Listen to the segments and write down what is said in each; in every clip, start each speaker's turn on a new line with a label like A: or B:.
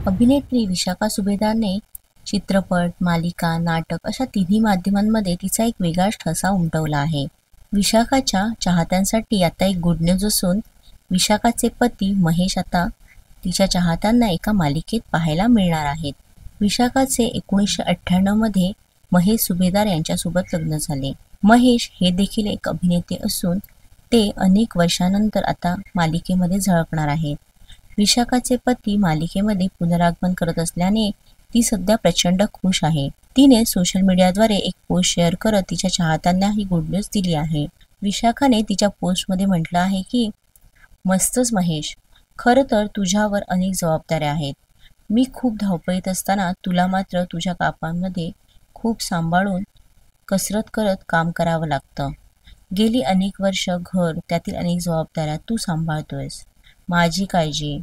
A: अभिनेत्री विशाखा सुभेदारने चित्रपट, मालिका, नाटक अशा तिन्ही माध्यमांमध्ये तिचा एक वेगळाच ठसा उमटवला आहे. विशाखाच्या चाहत्यांसाठी आता एक गुड न्यूज असून विशाखाचे पती महेश आता तिच्या चाहत्यांना एका मालिकेत पाहायला मिळणार आहेत. विशाखाचे 1998 मध्ये महेश सुभेदार यांच्यासोबत लग्न झाले. महेश हे देखील एक अभिनेते असून ते अनेक वर्षांनंतर आता मालिकेमध्ये झळकणार आहेत. विशाखाचे पती मालिकेमध्ये पुनरागमन करत असल्याने ती सध्या प्रचंड खुश आहे. तिने सोशल मीडियाद्वारे एक पोस्ट शेअर करत तिच्या चाहत्यांना ही गुड न्यूज दिली आहे. विशाखाने तिच्या पोस्टमध्ये म्हटलं आहे की, मस्तच महेश, खरं तर तुझ्यावर अनेक जबाबदाऱ्या आहेत. मी खूप धावपळीत असताना तुला मात्र तुझ्या कामांमध्ये खूप सांभाळून कसरत करत काम करावं लागतं. गेली अनेक वर्ष घर, त्यातील अनेक जबाबदाऱ्या तू सांभाळतोयस. माझी काळजी,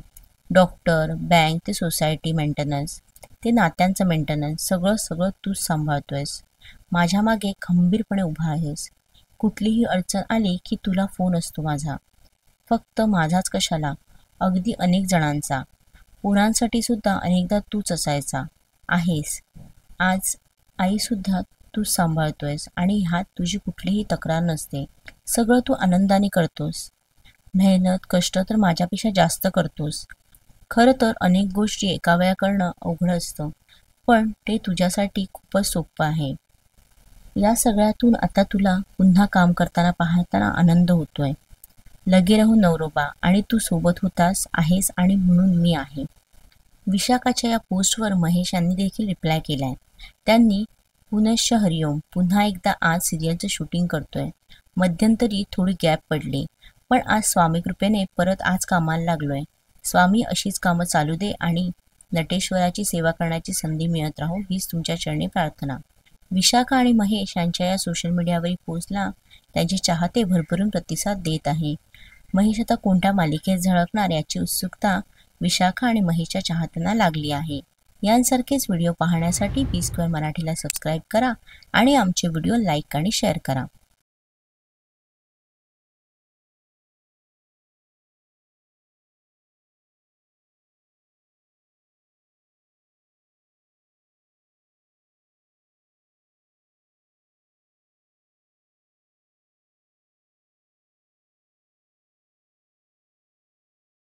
A: डॉक्टर, बँक ते सोसायटी मेंटेनन्स ते नात्यांचं मेंटेनन्स सगळं तूच सांभाळतोयस. माझ्या मागे खंबीरपणे उभा आहेस. कुठलीही अडचण आली की तुला फोन असतो माझा. फक्त माझाच कशाला, अगदी अनेक जणांचा. पोरांसाठी सुद्धा अनेकदा तूच असायचा आहेस. आज आईसुद्धा तूच सांभाळतोयस आणि ह्यात तुझी कुठलीही तक्रार नसते. सगळं तू आनंदाने करतोस. मेहनत, कष्ट तर माझ्यापेक्षा जास्त करतोस. खरं तर अनेक गोष्टी एका वेळा करणं अवघड असतं, पण ते तुझ्यासाठी खूपच सोपं आहे. या सगळ्यातून आता तुला पुन्हा काम करताना पाहताना आनंद होतोय. लगे राहू नवरोबा, आणि तू सोबत होतास, आहेस आणि म्हणून मी आहे. विशाखाच्या या पोस्टवर महेश यांनी देखील रिप्लाय केलाय. त्यांनी पुनश्च हरिओम, पुन्हा एकदा आज सिरियलचं शूटिंग करतोय. मध्यंतरी थोडी गॅप पडली, पण आज स्वामी कृपेने परत आज कामाला लागलोय. स्वामी अशीच कामं चालू दे आणि नटेश्वराची सेवा करण्याची संधी मिळत राहो, हीच तुमच्या चरणी प्रार्थना. विशाखा आणि महेश यांच्या या सोशल मीडियावरील पोस्टला त्यांचे चाहते भरभरून प्रतिसाद देत आहे. महेश आता कोणत्या मालिकेत झळकणार याची उत्सुकता विशाखा आणि महेशच्या चाहत्यांना लागली आहे. यांसारखेच व्हिडिओ पाहण्यासाठी बी स्क्वेअर मराठीला सबस्क्राईब करा आणि आमचे व्हिडिओ लाईक आणि शेअर करा.